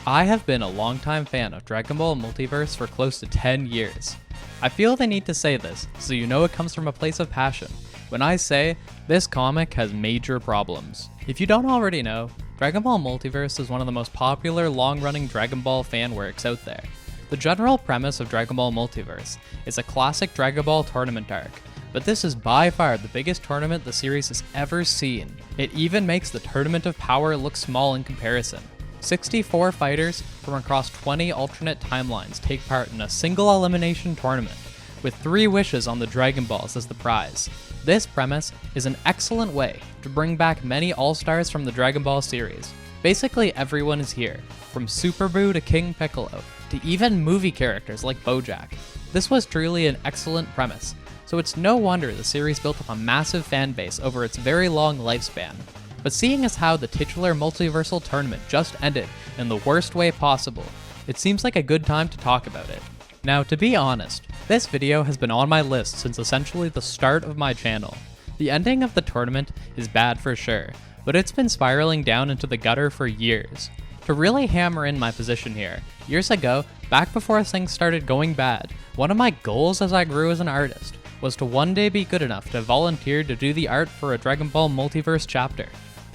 I have been a longtime fan of Dragon Ball Multiverse for close to 10 years. I feel the need to say this, so you know it comes from a place of passion, when I say, this comic has major problems. If you don't already know, Dragon Ball Multiverse is one of the most popular long-running Dragon Ball fan works out there. The general premise of Dragon Ball Multiverse is a classic Dragon Ball tournament arc, but this is by far the biggest tournament the series has ever seen. It even makes the Tournament of Power look small in comparison. 64 fighters from across 20 alternate timelines take part in a single elimination tournament, with 3 wishes on the Dragon Balls as the prize. This premise is an excellent way to bring back many all-stars from the Dragon Ball series. Basically everyone is here, from Super Buu to King Piccolo, to even movie characters like Bojack. This was truly an excellent premise, so it's no wonder the series built up a massive fan base over its very long lifespan. But seeing as how the titular multiversal tournament just ended in the worst way possible, it seems like a good time to talk about it. Now, to be honest, this video has been on my list since essentially the start of my channel. The ending of the tournament is bad for sure, but it's been spiraling down into the gutter for years. To really hammer in my position here, years ago, back before things started going bad, one of my goals as I grew as an artist was to one day be good enough to volunteer to do the art for a Dragon Ball Multiverse chapter.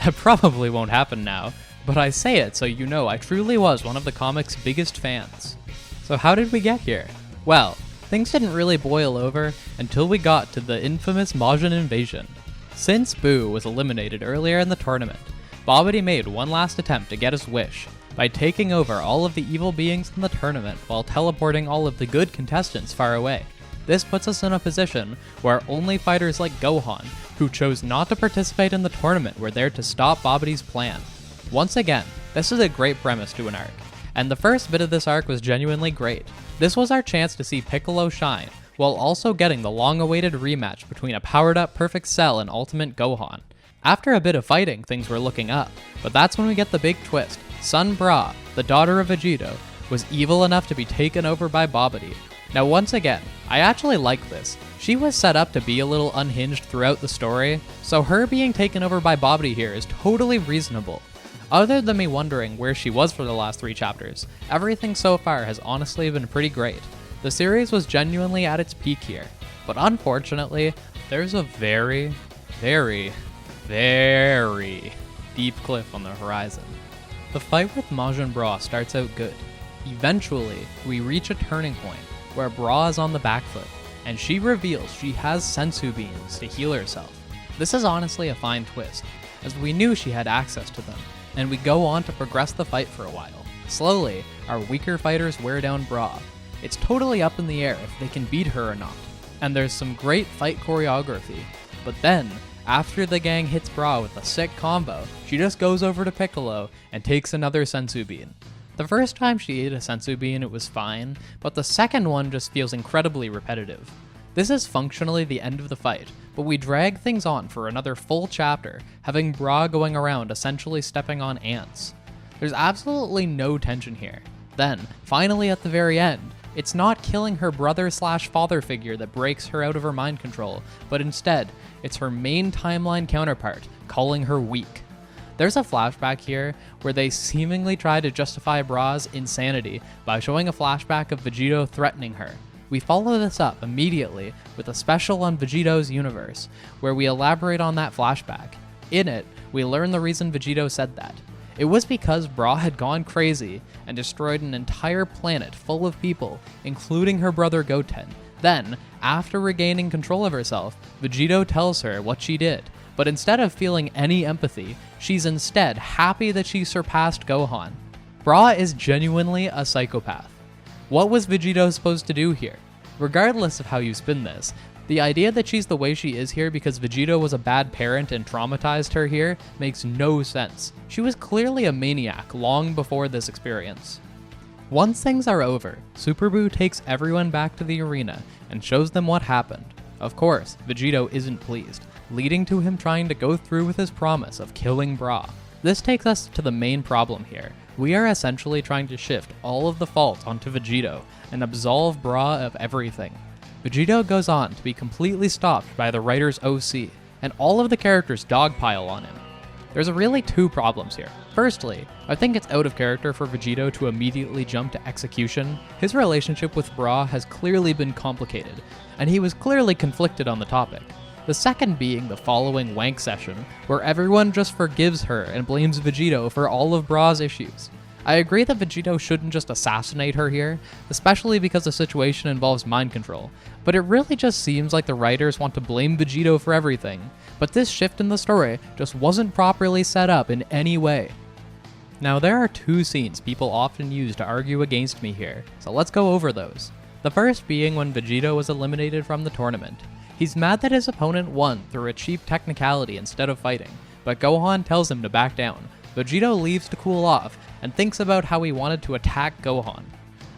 That probably won't happen now, but I say it so you know I truly was one of the comic's biggest fans. So how did we get here? Well, things didn't really boil over until we got to the infamous Majin invasion. Since Buu was eliminated earlier in the tournament, Babidi made one last attempt to get his wish by taking over all of the evil beings in the tournament while teleporting all of the good contestants far away. This puts us in a position where only fighters like Gohan, who chose not to participate in the tournament, were there to stop Babidi's plan. Once again, this is a great premise to an arc, and the first bit of this arc was genuinely great. This was our chance to see Piccolo shine, while also getting the long-awaited rematch between a powered-up Perfect Cell and Ultimate Gohan. After a bit of fighting, things were looking up, but that's when we get the big twist. Sun Bra, the daughter of Vegito, was evil enough to be taken over by Babidi. Now once again, I actually like this. She was set up to be a little unhinged throughout the story, so her being taken over by Babidi here is totally reasonable. Other than me wondering where she was for the last 3 chapters, everything so far has honestly been pretty great. The series was genuinely at its peak here, but unfortunately, there's a very deep cliff on the horizon. The fight with Majin Bra starts out good. Eventually, we reach a turning point where Bra is on the back foot, and she reveals she has sensu beans to heal herself. This is honestly a fine twist, as we knew she had access to them, and we go on to progress the fight for a while. Slowly, our weaker fighters wear down Bra. It's totally up in the air if they can beat her or not, and there's some great fight choreography. But then, after the gang hits Bra with a sick combo, she just goes over to Piccolo and takes another sensu bean. The first time she ate a sensu bean, it was fine, but the second one just feels incredibly repetitive. This is functionally the end of the fight, but we drag things on for another full chapter, having Bra going around essentially stepping on ants. There's absolutely no tension here. Then, finally at the very end, it's not killing her brother/father figure that breaks her out of her mind control, but instead, it's her main timeline counterpart, calling her weak. There's a flashback here where they seemingly try to justify Bra's insanity by showing a flashback of Vegito threatening her. We follow this up immediately with a special on Vegito's universe, where we elaborate on that flashback. In it, we learn the reason Vegito said that. It was because Bra had gone crazy and destroyed an entire planet full of people, including her brother Goten. Then, after regaining control of herself, Vegito tells her what she did. But instead of feeling any empathy, she's instead happy that she surpassed Gohan. Bra is genuinely a psychopath. What was Vegito supposed to do here? Regardless of how you spin this, the idea that she's the way she is here because Vegito was a bad parent and traumatized her here makes no sense. She was clearly a maniac long before this experience. Once things are over, Super Buu takes everyone back to the arena and shows them what happened. Of course, Vegito isn't pleased, leading to him trying to go through with his promise of killing Bra. This takes us to the main problem here. We are essentially trying to shift all of the fault onto Vegito and absolve Bra of everything. Vegito goes on to be completely stopped by the writer's OC, and all of the characters dogpile on him. There's really two problems here. Firstly, I think it's out of character for Vegito to immediately jump to execution. His relationship with Bra has clearly been complicated, and he was clearly conflicted on the topic. The second being the following wank session, where everyone just forgives her and blames Vegito for all of Bra's issues. I agree that Vegito shouldn't just assassinate her here, especially because the situation involves mind control, but it really just seems like the writers want to blame Vegito for everything, but this shift in the story just wasn't properly set up in any way. Now there are two scenes people often use to argue against me here, so let's go over those. The first being when Vegito was eliminated from the tournament. He's mad that his opponent won through a cheap technicality instead of fighting, but Gohan tells him to back down. Vegito leaves to cool off, and thinks about how he wanted to attack Gohan.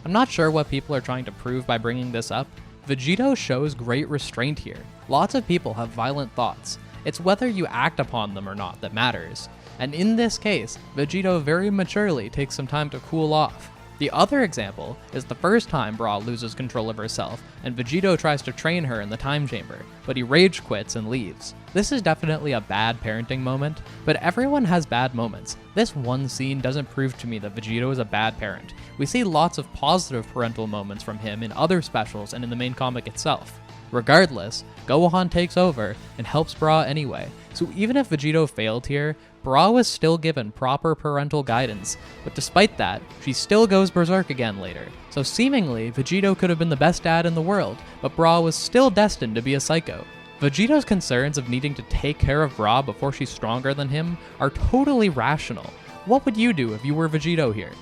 I'm not sure what people are trying to prove by bringing this up. Vegito shows great restraint here. Lots of people have violent thoughts. It's whether you act upon them or not that matters. And in this case, Vegito very maturely takes some time to cool off. The other example is the first time Bra loses control of herself, and Vegito tries to train her in the time chamber, but he rage quits and leaves. This is definitely a bad parenting moment, but everyone has bad moments. This one scene doesn't prove to me that Vegito is a bad parent. We see lots of positive parental moments from him in other specials and in the main comic itself. Regardless, Gohan takes over and helps Bra anyway, so even if Vegito failed here, Bra was still given proper parental guidance, but despite that, she still goes berserk again later. So seemingly, Vegito could have been the best dad in the world, but Bra was still destined to be a psycho. Vegito's concerns of needing to take care of Bra before she's stronger than him are totally rational. What would you do if you were Vegito here?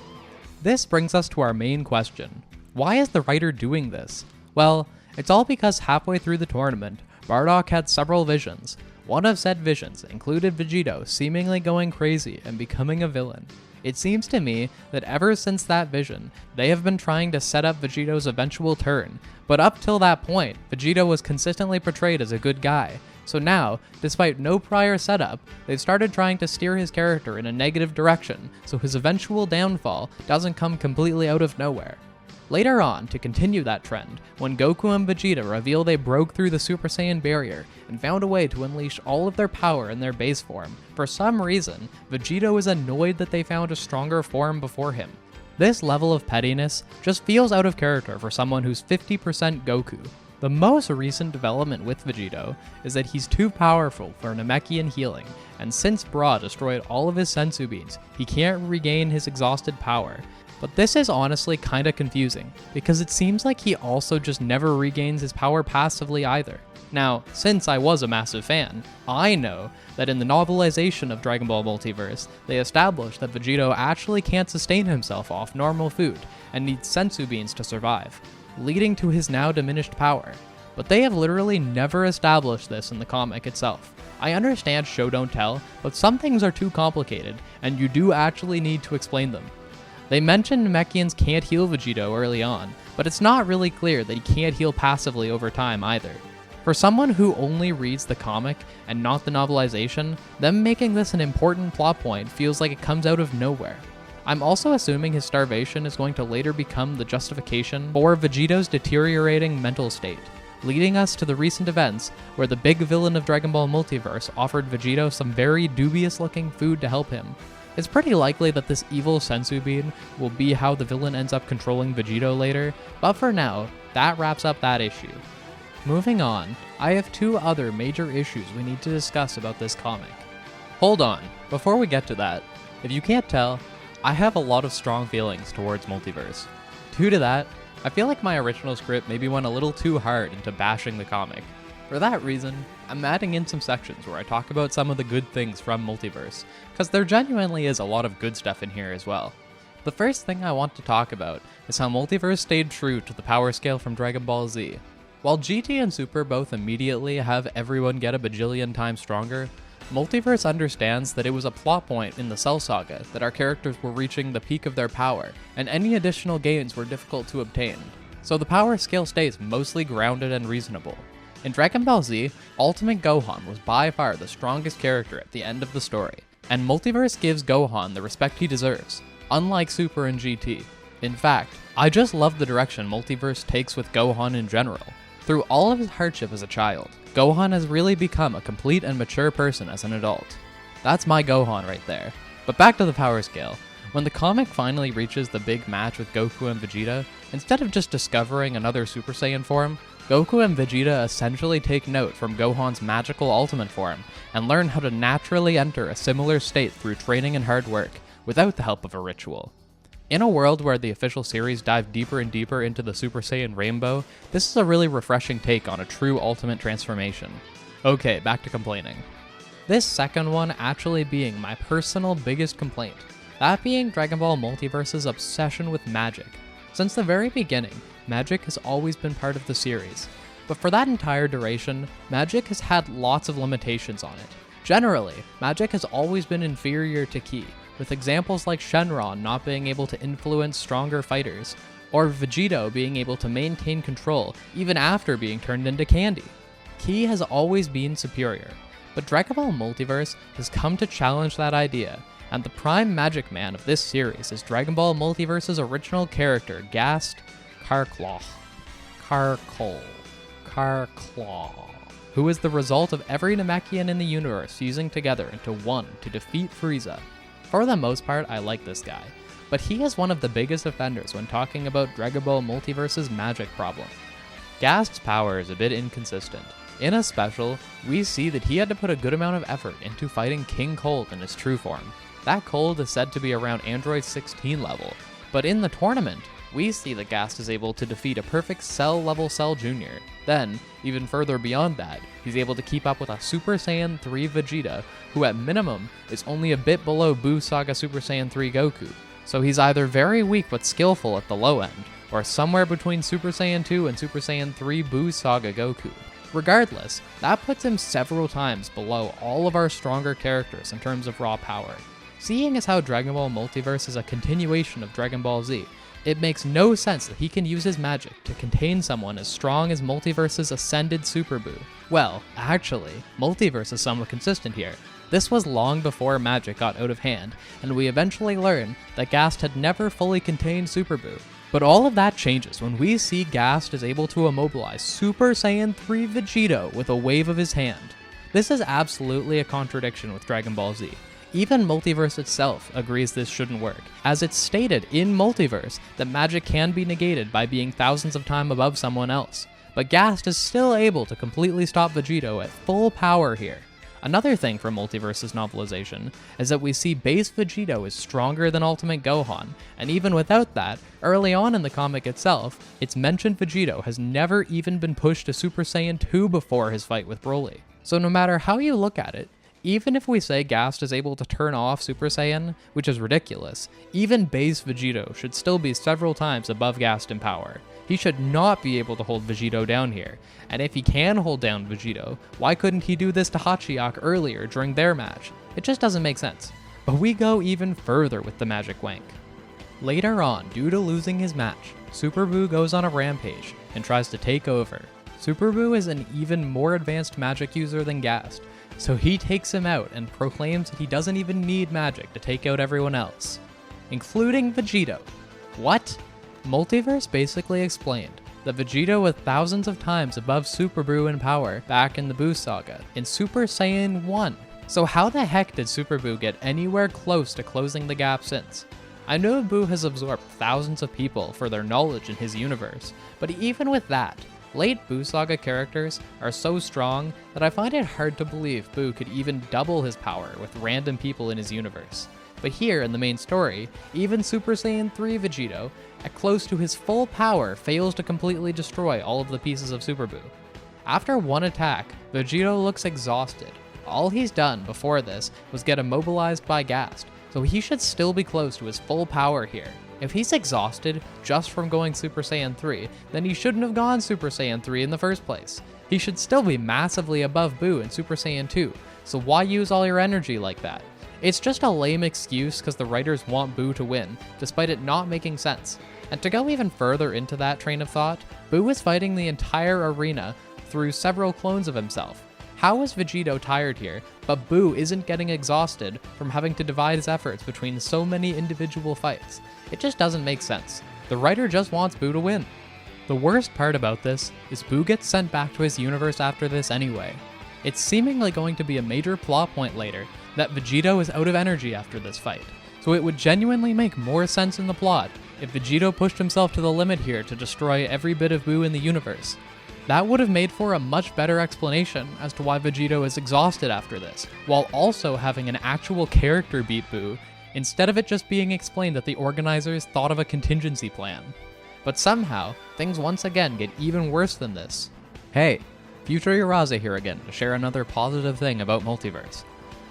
This brings us to our main question. Why is the writer doing this? Well, it's all because halfway through the tournament, Bardock had several visions. One of said visions included Vegito seemingly going crazy and becoming a villain. It seems to me that ever since that vision, they have been trying to set up Vegito's eventual turn, but up till that point, Vegito was consistently portrayed as a good guy. So now, despite no prior setup, they've started trying to steer his character in a negative direction, so his eventual downfall doesn't come completely out of nowhere. Later on, to continue that trend, when Goku and Vegeta reveal they broke through the Super Saiyan barrier and found a way to unleash all of their power in their base form, for some reason, Vegito is annoyed that they found a stronger form before him. This level of pettiness just feels out of character for someone who's 50% Goku. The most recent development with Vegito is that he's too powerful for Namekian healing, and since Bra destroyed all of his senzu beans, he can't regain his exhausted power. But this is honestly kinda confusing, because it seems like he also just never regains his power passively either. Now, since I was a massive fan, I know that in the novelization of Dragon Ball Multiverse, they established that Vegito actually can't sustain himself off normal food, and needs senzu beans to survive, leading to his now diminished power. But they have literally never established this in the comic itself. I understand show don't tell, but some things are too complicated, and you do actually need to explain them. They mentioned Namekians can't heal Vegito early on, but it's not really clear that he can't heal passively over time either. For someone who only reads the comic and not the novelization, them making this an important plot point feels like it comes out of nowhere. I'm also assuming his starvation is going to later become the justification for Vegito's deteriorating mental state, leading us to the recent events where the big villain of Dragon Ball Multiverse offered Vegito some very dubious looking food to help him. It's pretty likely that this evil senzu bean will be how the villain ends up controlling Vegito later, but for now, that wraps up that issue. Moving on, I have two other major issues we need to discuss about this comic. Hold on, before we get to that, if you can't tell, I have a lot of strong feelings towards Multiverse. Due to that, I feel like my original script maybe went a little too hard into bashing the comic. For that reason, I'm adding in some sections where I talk about some of the good things from Multiverse, because there genuinely is a lot of good stuff in here as well. The first thing I want to talk about is how Multiverse stayed true to the power scale from Dragon Ball Z. While GT and Super both immediately have everyone get a bajillion times stronger, Multiverse understands that it was a plot point in the Cell Saga that our characters were reaching the peak of their power, and any additional gains were difficult to obtain. So the power scale stays mostly grounded and reasonable. In Dragon Ball Z, Ultimate Gohan was by far the strongest character at the end of the story, and Multiverse gives Gohan the respect he deserves, unlike Super and GT. In fact, I just love the direction Multiverse takes with Gohan in general. Through all of his hardship as a child, Gohan has really become a complete and mature person as an adult. That's my Gohan right there. But back to the power scale. When the comic finally reaches the big match with Goku and Vegeta, instead of just discovering another Super Saiyan form, Goku and Vegeta essentially take note from Gohan's magical ultimate form and learn how to naturally enter a similar state through training and hard work, without the help of a ritual. In a world where the official series dive deeper and deeper into the Super Saiyan Rainbow, this is a really refreshing take on a true ultimate transformation. Okay, back to complaining. This second one actually being my personal biggest complaint, that being Dragon Ball Multiverse's obsession with magic. Since the very beginning, magic has always been part of the series, but for that entire duration, magic has had lots of limitations on it. Generally, magic has always been inferior to Ki, with examples like Shenron not being able to influence stronger fighters, or Vegito being able to maintain control even after being turned into candy. Ki has always been superior, but Dragon Ball Multiverse has come to challenge that idea, and the prime magic man of this series is Dragon Ball Multiverse's original character, Gast Karclaw, who is the result of every Namekian in the universe fusing together into one to defeat Frieza. For the most part, I like this guy, but he is one of the biggest offenders when talking about Dragon Ball Multiverse's magic problem. Gast's power is a bit inconsistent. In a special, we see that he had to put a good amount of effort into fighting King Cold in his true form. That Cold is said to be around Android 16 level, but in the tournament, we see that Gast is able to defeat a perfect Cell-level Cell Jr. Then, even further beyond that, he's able to keep up with a Super Saiyan 3 Vegeta, who at minimum is only a bit below Buu Saga Super Saiyan 3 Goku. So he's either very weak but skillful at the low end, or somewhere between Super Saiyan 2 and Super Saiyan 3 Buu Saga Goku. Regardless, that puts him several times below all of our stronger characters in terms of raw power. Seeing as how Dragon Ball Multiverse is a continuation of Dragon Ball Z, it makes no sense that he can use his magic to contain someone as strong as Multiverse's ascended Super Buu. Well, actually, Multiverse is somewhat consistent here. This was long before magic got out of hand, and we eventually learn that Gast had never fully contained Super Buu. But all of that changes when we see Gast is able to immobilize Super Saiyan 3 Vegito with a wave of his hand. This is absolutely a contradiction with Dragon Ball Z. Even Multiverse itself agrees this shouldn't work, as it's stated in Multiverse that magic can be negated by being thousands of times above someone else, but Gast is still able to completely stop Vegito at full power here. Another thing from Multiverse's novelization is that we see base Vegito is stronger than Ultimate Gohan, and even without that, early on in the comic itself, it's mentioned Vegito has never even been pushed to Super Saiyan 2 before his fight with Broly. So no matter how you look at it, even if we say Gast is able to turn off Super Saiyan, which is ridiculous, even base Vegito should still be several times above Gast in power. He should not be able to hold Vegito down here, and if he can hold down Vegito, why couldn't he do this to Hachiyak earlier during their match? It just doesn't make sense. But we go even further with the magic wank. Later on, due to losing his match, Super Buu goes on a rampage and tries to take over. Super Buu is an even more advanced magic user than Gast, so he takes him out and proclaims that he doesn't even need magic to take out everyone else, including Vegito. What? Multiverse basically explained that Vegito was thousands of times above Super Buu in power back in the Buu Saga, in Super Saiyan 1. So how the heck did Super Buu get anywhere close to closing the gap since? I know Buu has absorbed thousands of people for their knowledge in his universe, but even with that, late Buu Saga characters are so strong that I find it hard to believe Buu could even double his power with random people in his universe. But here in the main story, even Super Saiyan 3 Vegito, at close to his full power, fails to completely destroy all of the pieces of Super Buu. After one attack, Vegito looks exhausted. All he's done before this was get immobilized by Gast, so he should still be close to his full power here. If he's exhausted just from going Super Saiyan 3, then he shouldn't have gone Super Saiyan 3 in the first place. He should still be massively above Buu in Super Saiyan 2, so why use all your energy like that? It's just a lame excuse because the writers want Buu to win, despite it not making sense. And to go even further into that train of thought, Buu is fighting the entire arena through several clones of himself. How is Vegito tired here, but Buu isn't getting exhausted from having to divide his efforts between so many individual fights? It just doesn't make sense. The writer just wants Buu to win. The worst part about this is Buu gets sent back to his universe after this anyway. It's seemingly going to be a major plot point later that Vegito is out of energy after this fight, so it would genuinely make more sense in the plot if Vegito pushed himself to the limit here to destroy every bit of Buu in the universe. That would have made for a much better explanation as to why Vegito is exhausted after this, while also having an actual character beat Buu, instead of it just being explained that the organizers thought of a contingency plan. But somehow, things once again get even worse than this. Hey, Future Uraza here again to share another positive thing about Multiverse.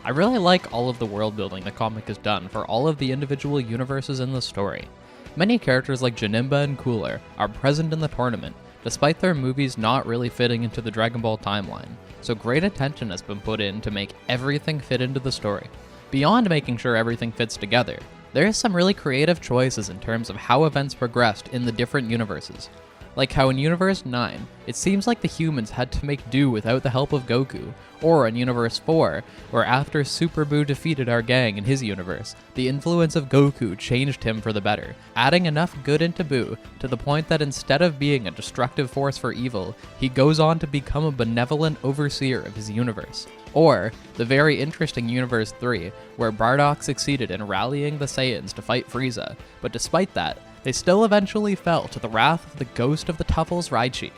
I really like all of the world building the comic has done for all of the individual universes in the story. Many characters like Janemba and Cooler are present in the tournament, despite their movies not really fitting into the Dragon Ball timeline, so great attention has been put in to make everything fit into the story. Beyond making sure everything fits together, there is some really creative choices in terms of how events progressed in the different universes. Like how in Universe 9, it seems like the humans had to make do without the help of Goku, or in Universe 4, where after Super Buu defeated our gang in his universe, the influence of Goku changed him for the better, adding enough good into Buu to the point that instead of being a destructive force for evil, he goes on to become a benevolent overseer of his universe. Or the very interesting Universe 3, where Bardock succeeded in rallying the Saiyans to fight Frieza, but despite that, they still eventually fell to the wrath of the ghost of the Tuffles Raichi.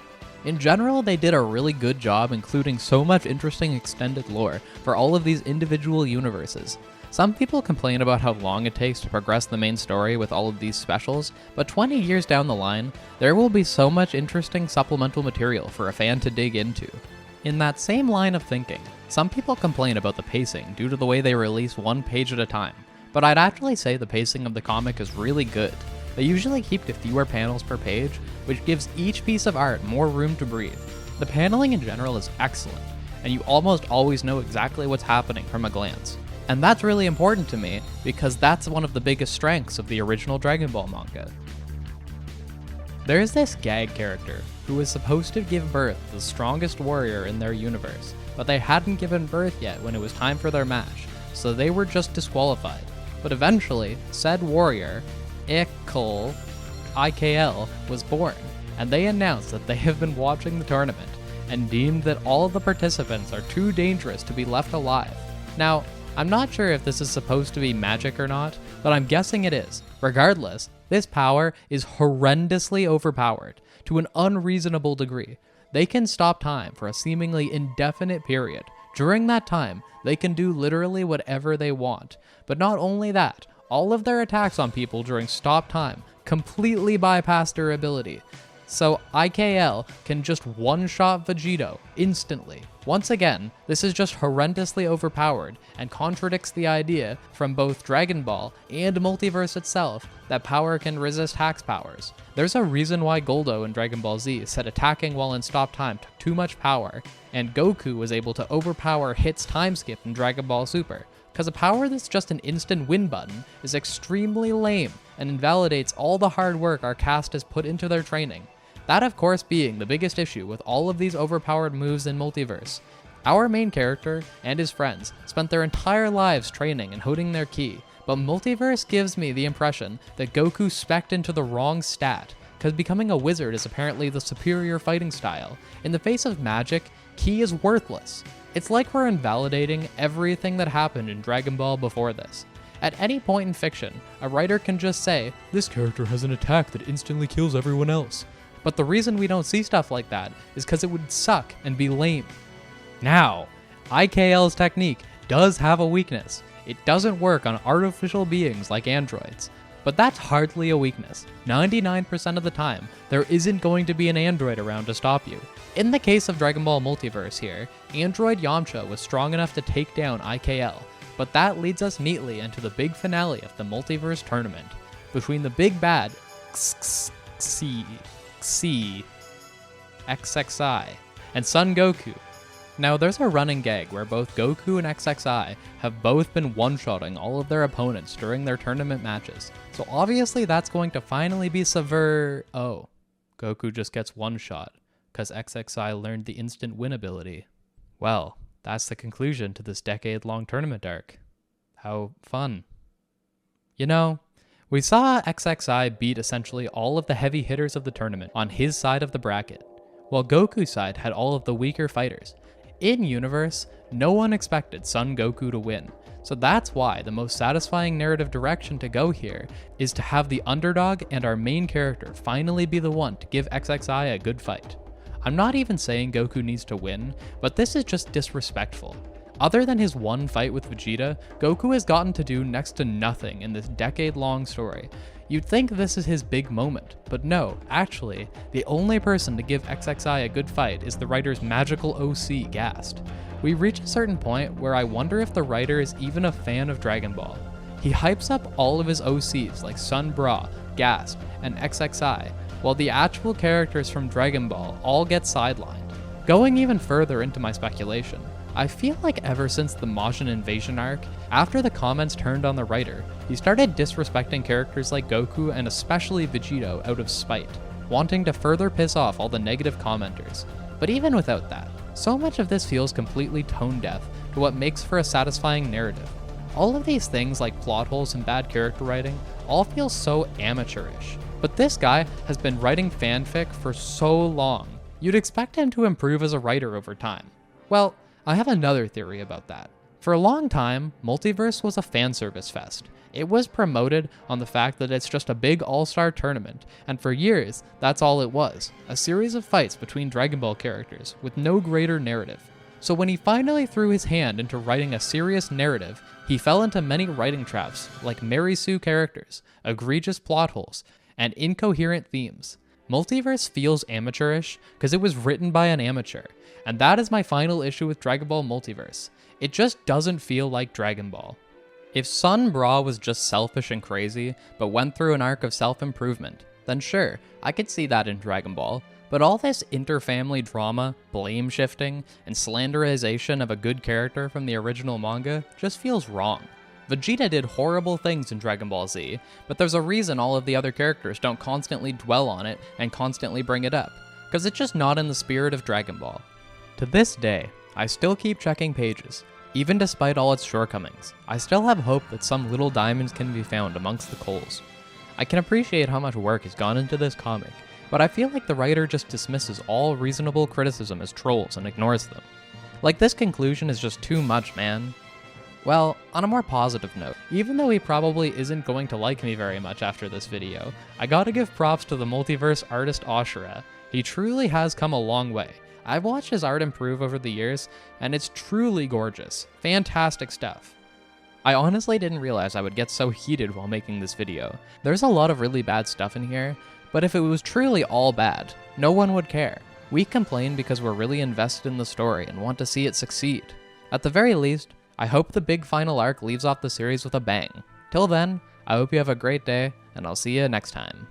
In general, they did a really good job including so much interesting extended lore for all of these individual universes. Some people complain about how long it takes to progress the main story with all of these specials, but 20 years down the line, there will be so much interesting supplemental material for a fan to dig into. In that same line of thinking, some people complain about the pacing due to the way they release one page at a time, but I'd actually say the pacing of the comic is really good. They usually keep to fewer panels per page, which gives each piece of art more room to breathe. The paneling in general is excellent, and you almost always know exactly what's happening from a glance. And that's really important to me, because that's one of the biggest strengths of the original Dragon Ball manga. There's this gag character, who is supposed to give birth to the strongest warrior in their universe, but they hadn't given birth yet when it was time for their match, so they were just disqualified. But eventually, said warrior, IKL, was born, and they announced that they have been watching the tournament, and deemed that all of the participants are too dangerous to be left alive. Now, I'm not sure if this is supposed to be magic or not, but I'm guessing it is. Regardless, this power is horrendously overpowered, to an unreasonable degree. They can stop time for a seemingly indefinite period. During that time, they can do literally whatever they want. But not only that, all of their attacks on people during stop time completely bypass their ability. So IKL can just one-shot Vegito instantly. Once again, this is just horrendously overpowered and contradicts the idea from both Dragon Ball and Multiverse itself that power can resist hacks powers. There's a reason why Goldo in Dragon Ball Z said attacking while in stop time took too much power, and Goku was able to overpower Hit's time skip in Dragon Ball Super, because a power that's just an instant win button is extremely lame and invalidates all the hard work our cast has put into their training. That of course being the biggest issue with all of these overpowered moves in Multiverse. Our main character and his friends spent their entire lives training and honing their ki, but Multiverse gives me the impression that Goku spec'd into the wrong stat, because becoming a wizard is apparently the superior fighting style. In the face of magic, ki is worthless. It's like we're invalidating everything that happened in Dragon Ball before this. At any point in fiction, a writer can just say, this character has an attack that instantly kills everyone else. But the reason we don't see stuff like that is because it would suck and be lame. Now, IKL's technique does have a weakness. It doesn't work on artificial beings like androids. But that's hardly a weakness. 99% of the time, there isn't going to be an android around to stop you. In the case of Dragon Ball Multiverse here, Android Yamcha was strong enough to take down IKL, but that leads us neatly into the big finale of the Multiverse tournament, between the big bad XXI and Son Goku. Now there's a running gag where both Goku and XXI have both been one-shotting all of their opponents during their tournament matches, so obviously that's going to finally be oh, Goku just gets one shot, because XXI learned the instant win ability. Well, that's the conclusion to this decade-long tournament arc. How fun. You know, we saw XXI beat essentially all of the heavy hitters of the tournament on his side of the bracket, while Goku's side had all of the weaker fighters. In-universe, no one expected Son Goku to win, so that's why the most satisfying narrative direction to go here is to have the underdog and our main character finally be the one to give XXI a good fight. I'm not even saying Goku needs to win, but this is just disrespectful. Other than his one fight with Vegeta, Goku has gotten to do next to nothing in this decade-long story. You'd think this is his big moment, but no, actually, the only person to give XXI a good fight is the writer's magical OC, Gast. We reach a certain point where I wonder if the writer is even a fan of Dragon Ball. He hypes up all of his OCs like Sun Bra, Gast, and XXI, while the actual characters from Dragon Ball all get sidelined. Going even further into my speculation, I feel like ever since the Majin invasion arc, after the comments turned on the writer, he started disrespecting characters like Goku and especially Vegito out of spite, wanting to further piss off all the negative commenters. But even without that, so much of this feels completely tone deaf to what makes for a satisfying narrative. All of these things like plot holes and bad character writing all feel so amateurish. But this guy has been writing fanfic for so long, you'd expect him to improve as a writer over time. Well, I have another theory about that. For a long time, Multiverse was a fanservice fest. It was promoted on the fact that it's just a big all-star tournament, and for years, that's all it was, a series of fights between Dragon Ball characters, with no greater narrative. So when he finally threw his hand into writing a serious narrative, he fell into many writing traps, like Mary Sue characters, egregious plot holes, and incoherent themes. Multiverse feels amateurish because it was written by an amateur, and that is my final issue with Dragon Ball Multiverse. It just doesn't feel like Dragon Ball. If Sun Bra was just selfish and crazy, but went through an arc of self-improvement, then sure, I could see that in Dragon Ball, but all this inter-family drama, blame shifting, and slanderization of a good character from the original manga just feels wrong. Vegeta did horrible things in Dragon Ball Z, but there's a reason all of the other characters don't constantly dwell on it and constantly bring it up, because it's just not in the spirit of Dragon Ball. To this day, I still keep checking pages. Even despite all its shortcomings, I still have hope that some little diamonds can be found amongst the coals. I can appreciate how much work has gone into this comic, but I feel like the writer just dismisses all reasonable criticism as trolls and ignores them. Like, this conclusion is just too much, man. Well, on a more positive note, even though he probably isn't going to like me very much after this video, I gotta give props to the Multiverse artist Ashura. He truly has come a long way. I've watched his art improve over the years, and it's truly gorgeous. Fantastic stuff. I honestly didn't realize I would get so heated while making this video. There's a lot of really bad stuff in here, but if it was truly all bad, no one would care. We complain because we're really invested in the story and want to see it succeed. At the very least, I hope the big final arc leaves off the series with a bang. Till then, I hope you have a great day, and I'll see you next time.